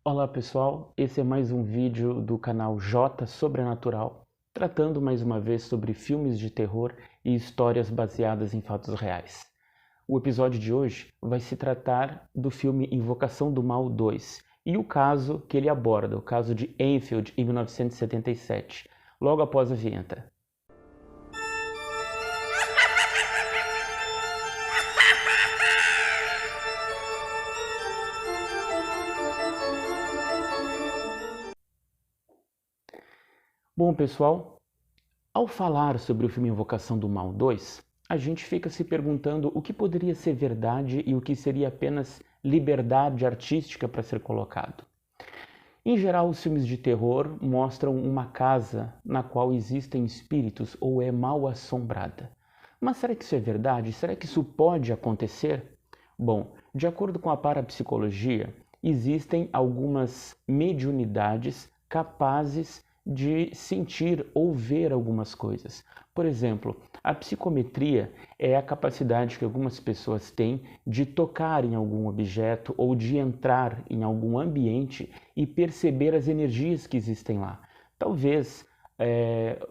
Olá pessoal, esse é mais um vídeo do canal J Sobrenatural, tratando mais uma vez sobre filmes de terror e histórias baseadas em fatos reais. O episódio de hoje vai se tratar do filme Invocação do Mal 2 e o caso que ele aborda, o caso de Enfield em 1977, logo após a vinheta. Bom, pessoal, ao falar sobre o filme Invocação do Mal 2, a gente fica se perguntando o que poderia ser verdade e o que seria apenas liberdade artística para ser colocado. Em geral, os filmes de terror mostram uma casa na qual existem espíritos ou é mal assombrada. Mas será que isso é verdade? Será que isso pode acontecer? Bom, de acordo com a parapsicologia, existem algumas mediunidades capazes de sentir ou ver algumas coisas. Por exemplo, a psicometria é a capacidade que algumas pessoas têm de tocar em algum objeto ou de entrar em algum ambiente e perceber as energias que existem lá. Talvez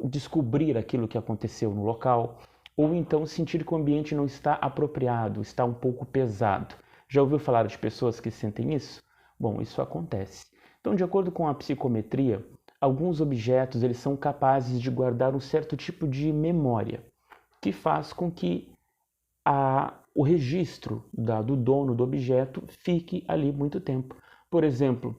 descobrir aquilo que aconteceu no local, ou então sentir que o ambiente não está apropriado, está um pouco pesado. Já ouviu falar de pessoas que sentem isso? Bom, isso acontece. Então, de acordo com a psicometria, alguns objetos eles são capazes de guardar um certo tipo de memória, que faz com que o registro do dono do objeto fique ali muito tempo. Por exemplo,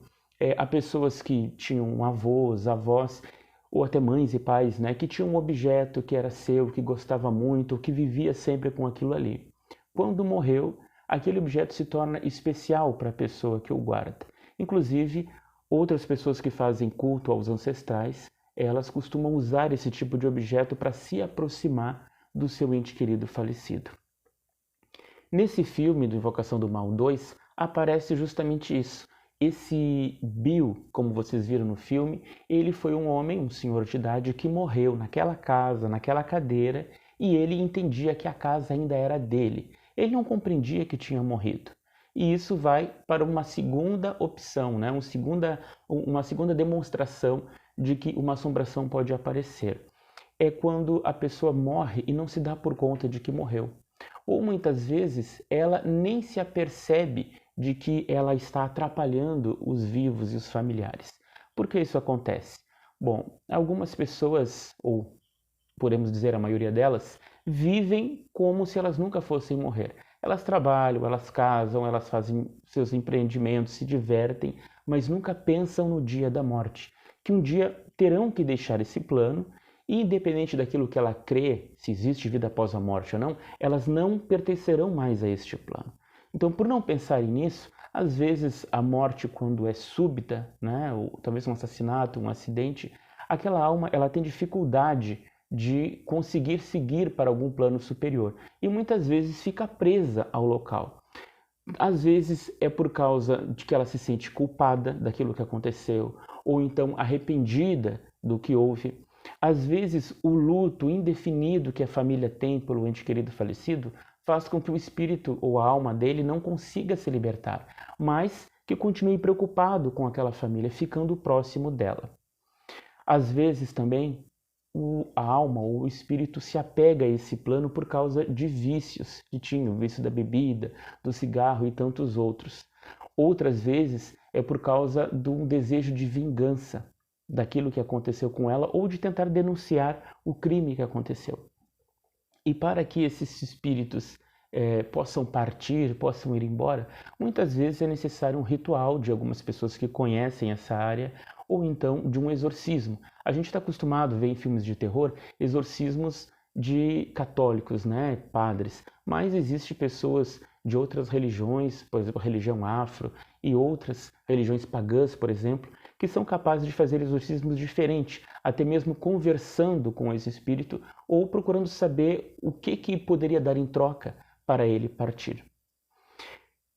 há pessoas que tinham avós, avós, ou até mães e pais, né, que tinham um objeto que era seu, que gostava muito, que vivia sempre com aquilo ali. Quando morreu, aquele objeto se torna especial para a pessoa que o guarda. Inclusive, outras pessoas que fazem culto aos ancestrais, elas costumam usar esse tipo de objeto para se aproximar do seu ente querido falecido. Nesse filme do Invocação do Mal 2, aparece justamente isso. Esse Bill, como vocês viram no filme, ele foi um homem, um senhor de idade, que morreu naquela casa, naquela cadeira, e ele entendia que a casa ainda era dele. Ele não compreendia que tinha morrido. E isso vai para uma segunda opção, né? uma segunda demonstração de que uma assombração pode aparecer. É quando a pessoa morre e não se dá por conta de que morreu. Ou muitas vezes ela nem se apercebe de que ela está atrapalhando os vivos e os familiares. Por que isso acontece? Bom, algumas pessoas, ou podemos dizer a maioria delas, vivem como se elas nunca fossem morrer. Elas trabalham, elas casam, elas fazem seus empreendimentos, se divertem, mas nunca pensam no dia da morte, que um dia terão que deixar esse plano e, independente daquilo que ela crê, se existe vida após a morte ou não, elas não pertencerão mais a este plano. Então, por não pensarem nisso, às vezes a morte, quando é súbita, né, ou talvez um assassinato, um acidente, aquela alma ela tem dificuldade de conseguir seguir para algum plano superior e muitas vezes fica presa ao local. Às vezes é por causa de que ela se sente culpada daquilo que aconteceu ou então arrependida do que houve. Às vezes o luto indefinido que a família tem pelo ente querido falecido faz com que o espírito ou a alma dele não consiga se libertar, mas que continue preocupado com aquela família, ficando próximo dela. Às vezes também a alma ou o espírito se apega a esse plano por causa de vícios que tinha, o vício da bebida, do cigarro e tantos outros. Outras vezes é por causa de um desejo de vingança daquilo que aconteceu com ela ou de tentar denunciar o crime que aconteceu. E para que esses espíritos possam partir, possam ir embora, muitas vezes é necessário um ritual de algumas pessoas que conhecem essa área ou então de um exorcismo. A gente está acostumado a ver em filmes de terror exorcismos de católicos, né, padres, mas existem pessoas de outras religiões, por exemplo, a religião afro e outras religiões pagãs, por exemplo, que são capazes de fazer exorcismos diferentes, até mesmo conversando com esse espírito ou procurando saber o que poderia dar em troca para ele partir.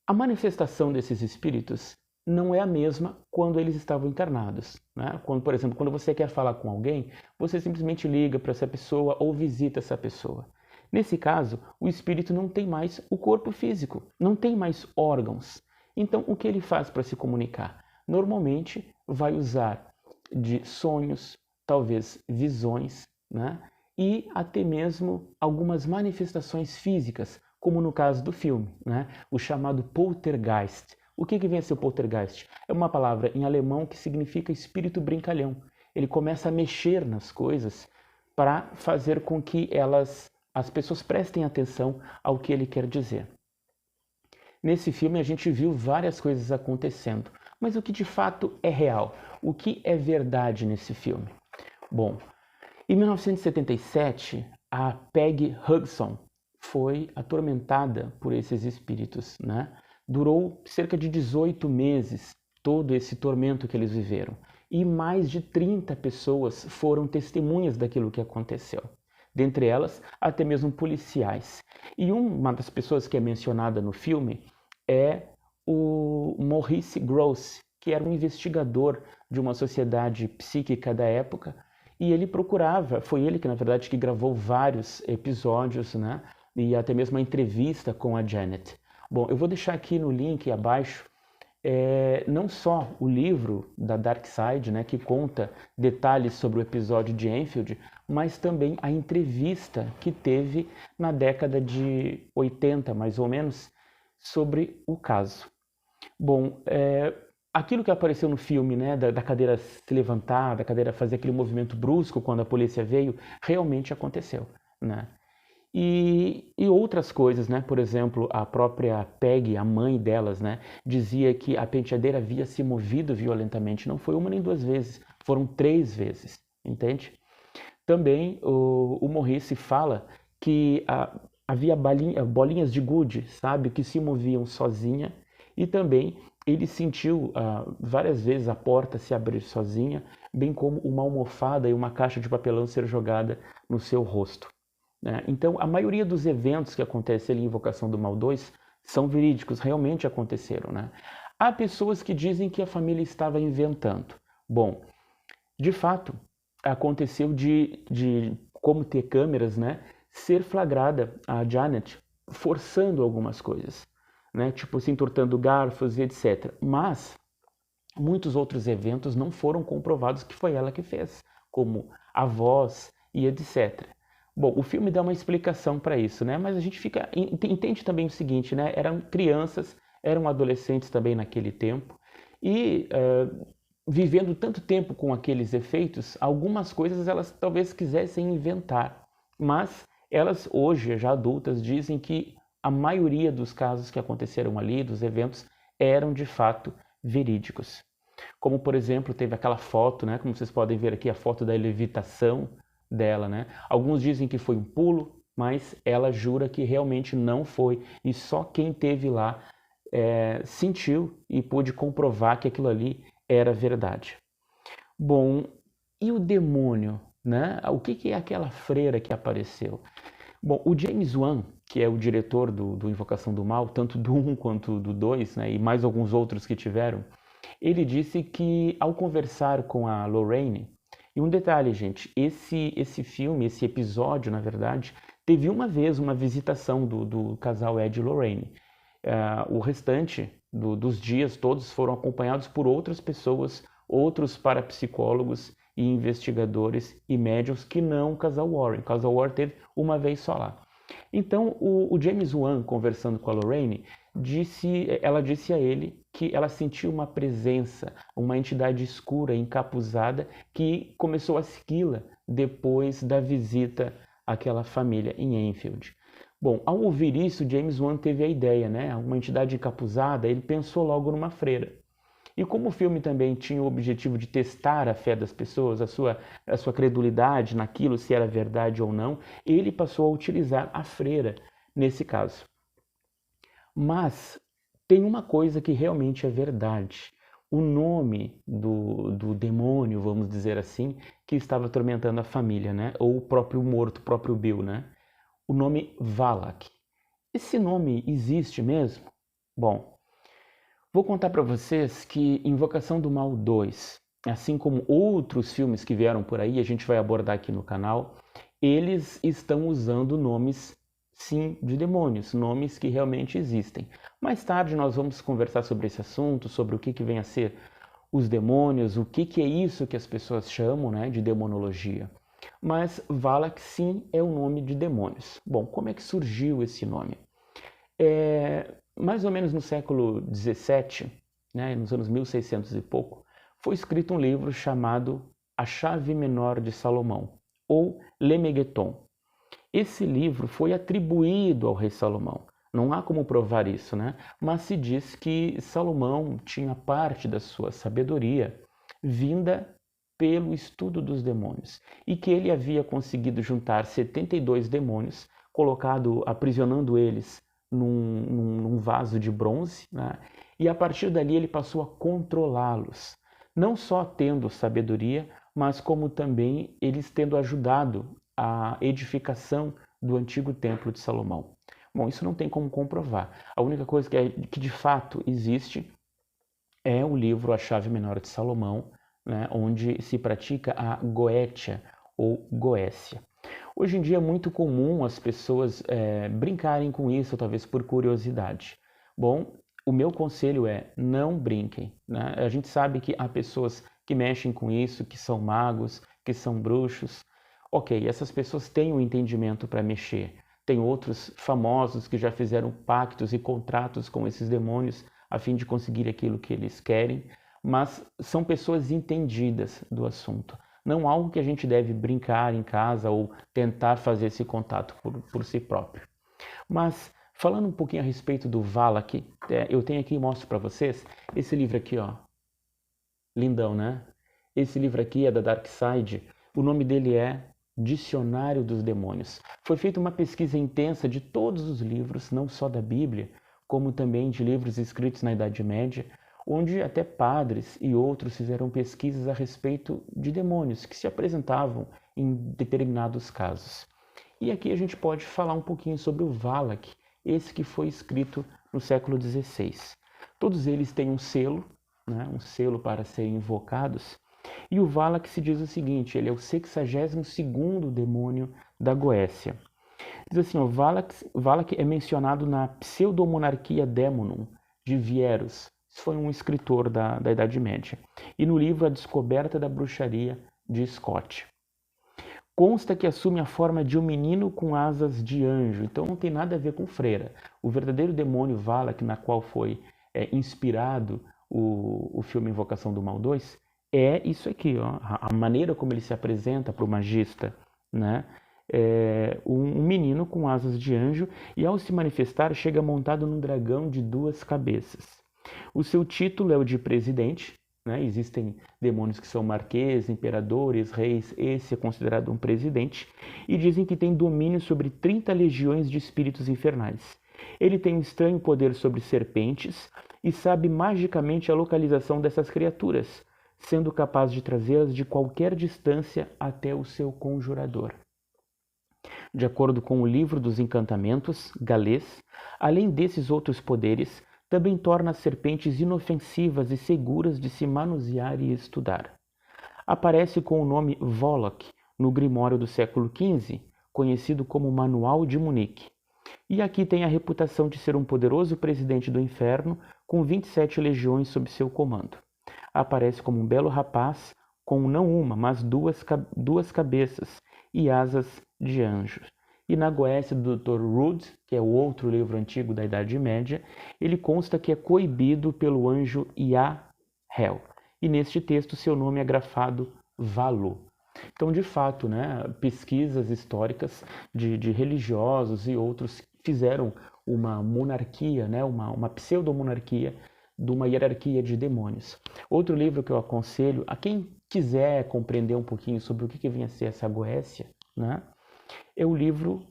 A manifestação desses espíritos não é a mesma quando eles estavam encarnados, né? Quando, por exemplo, quando você quer falar com alguém, você simplesmente liga para essa pessoa ou visita essa pessoa. Nesse caso, o espírito não tem mais o corpo físico, não tem mais órgãos. Então, o que ele faz para se comunicar? normalmente vai usar de sonhos, talvez visões, né? E até mesmo algumas manifestações físicas, como no caso do filme, né? O chamado poltergeist. O que vem a ser o poltergeist? É uma palavra em alemão que significa espírito brincalhão. Ele começa a mexer nas coisas para fazer com que as pessoas prestem atenção ao que ele quer dizer. Nesse filme a gente viu várias coisas acontecendo, mas o que de fato é real? O que é verdade nesse filme? Bom, em 1977, a Peggy Hudson foi atormentada por esses espíritos, né? Durou cerca de 18 meses todo esse tormento que eles viveram. E mais de 30 pessoas foram testemunhas daquilo que aconteceu. Dentre elas, até mesmo policiais. E uma das pessoas que é mencionada no filme é o Maurice Grosse, que era um investigador de uma sociedade psíquica da época, e ele procurava, foi ele que na verdade que gravou vários episódios, né? E até mesmo a entrevista com a Janet. Bom, eu vou deixar aqui no link abaixo não só o livro da Dark Side, né, que conta detalhes sobre o episódio de Enfield, mas também a entrevista que teve na década de 80, mais ou menos, sobre o caso. Bom, aquilo que apareceu no filme, né, da cadeira se levantar, da cadeira fazer aquele movimento brusco quando a polícia veio, realmente aconteceu, né? E outras coisas, né? Por exemplo, a própria Peggy, a mãe delas, né, dizia que a penteadeira havia se movido violentamente. Não foi uma nem duas vezes, foram 3 vezes, entende? Também o Maurice fala que havia bolinhas de gude, sabe, que se moviam sozinha, e também ele sentiu várias vezes a porta se abrir sozinha, bem como uma almofada e uma caixa de papelão ser jogada no seu rosto. Então, a maioria dos eventos que acontecem ali em Invocação do Mal 2 são verídicos, realmente aconteceram, né? Há pessoas que dizem que a família estava inventando. Bom, de fato, aconteceu de como ter câmeras, né, ser flagrada a Janet forçando algumas coisas, né, tipo assim, entortando garfos e etc. Mas muitos outros eventos não foram comprovados que foi ela que fez, como a voz e etc. Bom, o filme dá uma explicação para isso, né? Mas a gente entende também o seguinte, né? Eram crianças, eram adolescentes também naquele tempo e vivendo tanto tempo com aqueles efeitos, algumas coisas elas talvez quisessem inventar, mas elas hoje, já adultas, dizem que a maioria dos casos que aconteceram ali, dos eventos, eram de fato verídicos. Como, por exemplo, teve aquela foto, né? Como vocês podem ver aqui, a foto da levitação dela, né? Alguns dizem que foi um pulo, mas ela jura que realmente não foi, e só quem teve lá sentiu e pôde comprovar que aquilo ali era verdade. Bom, e o demônio, né? O que é aquela freira que apareceu? Bom, o James Wan, que é o diretor do Invocação do Mal, tanto do 1 quanto do 2, né, e mais alguns outros que tiveram, ele disse que ao conversar com a Lorraine, e um detalhe, gente, esse filme, esse episódio, na verdade, teve uma vez uma visitação do casal Ed e Lorraine. O restante dos dias todos foram acompanhados por outras pessoas, outros parapsicólogos e investigadores e médiums que não o casal Warren. O casal Warren teve uma vez só lá. Então, o James Wan, conversando com a Lorraine, ela disse a ele que ela sentiu uma presença, uma entidade escura, encapuzada, que começou a segui-la depois da visita àquela família em Enfield. Bom, ao ouvir isso, James Wan teve a ideia, né? Uma entidade encapuzada, ele pensou logo numa freira. E como o filme também tinha o objetivo de testar a fé das pessoas, a sua credulidade naquilo, se era verdade ou não, ele passou a utilizar a freira nesse caso. Mas tem uma coisa que realmente é verdade. O nome do demônio, vamos dizer assim, que estava atormentando a família, né? Ou o próprio morto, o próprio Bill, né? O nome Valak. Esse nome existe mesmo? Bom, vou contar para vocês que Invocação do Mal 2, assim como outros filmes que vieram por aí, a gente vai abordar aqui no canal, eles estão usando nomes, sim, de demônios, nomes que realmente existem. Mais tarde nós vamos conversar sobre esse assunto, sobre o que vem a ser os demônios, o que é isso que as pessoas chamam, né, de demonologia. Mas Valak sim é o nome de demônios. Bom, como é que surgiu esse nome? Mais ou menos no século XVII, né, nos anos 1600 e pouco, foi escrito um livro chamado A Chave Menor de Salomão, ou Lemegeton. Esse livro foi atribuído ao rei Salomão. Não há como provar isso, né? Mas se diz que Salomão tinha parte da sua sabedoria vinda pelo estudo dos demônios e que ele havia conseguido juntar 72 demônios, aprisionando eles num vaso de bronze, né? E a partir dali ele passou a controlá-los, não só tendo sabedoria, mas como também eles tendo ajudado a edificação do antigo templo de Salomão. Bom, isso não tem como comprovar. A única coisa que de fato existe é o livro A Chave Menor de Salomão, né, onde se pratica a goétia ou goécia. Hoje em dia é muito comum as pessoas brincarem com isso, talvez por curiosidade. Bom, o meu conselho é não brinquem, né? A gente sabe que há pessoas que mexem com isso, que são magos, que são bruxos. Ok, essas pessoas têm um entendimento para mexer. Tem outros famosos que já fizeram pactos e contratos com esses demônios a fim de conseguir aquilo que eles querem, mas são pessoas entendidas do assunto. Não algo que a gente deve brincar em casa ou tentar fazer esse contato por si próprio. Mas falando um pouquinho a respeito do Valak, eu tenho aqui e mostro para vocês esse livro aqui, ó. Lindão, né? Esse livro aqui é da Dark Side. O nome dele é Dicionário dos Demônios. Foi feita uma pesquisa intensa de todos os livros, não só da Bíblia, como também de livros escritos na Idade Média, onde até padres e outros fizeram pesquisas a respeito de demônios que se apresentavam em determinados casos. E aqui a gente pode falar um pouquinho sobre o Valak, esse que foi escrito no século XVI. Todos eles têm um selo, né, um selo para serem invocados, e o Valak se diz o seguinte, ele é o 62º demônio da Goécia. Diz assim, Valak é mencionado na Pseudomonarquia Daemonum, de Wierus. Isso foi um escritor da Idade Média. E no livro A Descoberta da Bruxaria, de Scott. Consta que assume a forma de um menino com asas de anjo, então não tem nada a ver com freira. O verdadeiro demônio Valak, na qual foi inspirado o filme Invocação do Mal 2, é isso aqui, ó, a maneira como ele se apresenta para o magista, né? Um menino com asas de anjo e ao se manifestar chega montado num dragão de 2 cabeças. O seu título é o de presidente, né? Existem demônios que são marquês, imperadores, reis, esse é considerado um presidente, e dizem que tem domínio sobre 30 legiões de espíritos infernais. Ele tem um estranho poder sobre serpentes e sabe magicamente a localização dessas criaturas, sendo capaz de trazê-las de qualquer distância até o seu conjurador. De acordo com o Livro dos Encantamentos, galês, além desses outros poderes, também torna as serpentes inofensivas e seguras de se manusear e estudar. Aparece com o nome Volok no Grimório do século XV, conhecido como Manual de Munique. E aqui tem a reputação de ser um poderoso presidente do inferno com 27 legiões sob seu comando. Aparece como um belo rapaz com não uma, mas duas cabeças e asas de anjos. E na Goécia do Dr. Rudd, que é o outro livro antigo da Idade Média, ele consta que é coibido pelo anjo Iahel. E neste texto seu nome é grafado Valu. Então, de fato, né, pesquisas históricas de religiosos e outros fizeram uma monarquia, né, uma pseudo-monarquia de uma hierarquia de demônios. Outro livro que eu aconselho a quem quiser compreender um pouquinho sobre o que vinha a ser essa Goécia, né, é o livro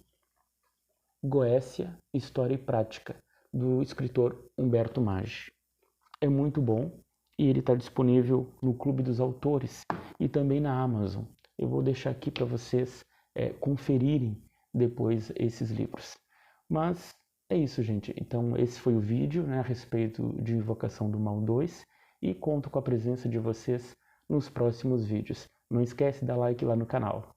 Goécia, História e Prática, do escritor Humberto Maggi. É muito bom e ele está disponível no Clube dos Autores e também na Amazon. Eu vou deixar aqui para vocês conferirem depois esses livros. Mas é isso, gente. Então esse foi o vídeo, né, a respeito de Invocação do Mal 2 e conto com a presença de vocês nos próximos vídeos. Não esquece de dar like lá no canal.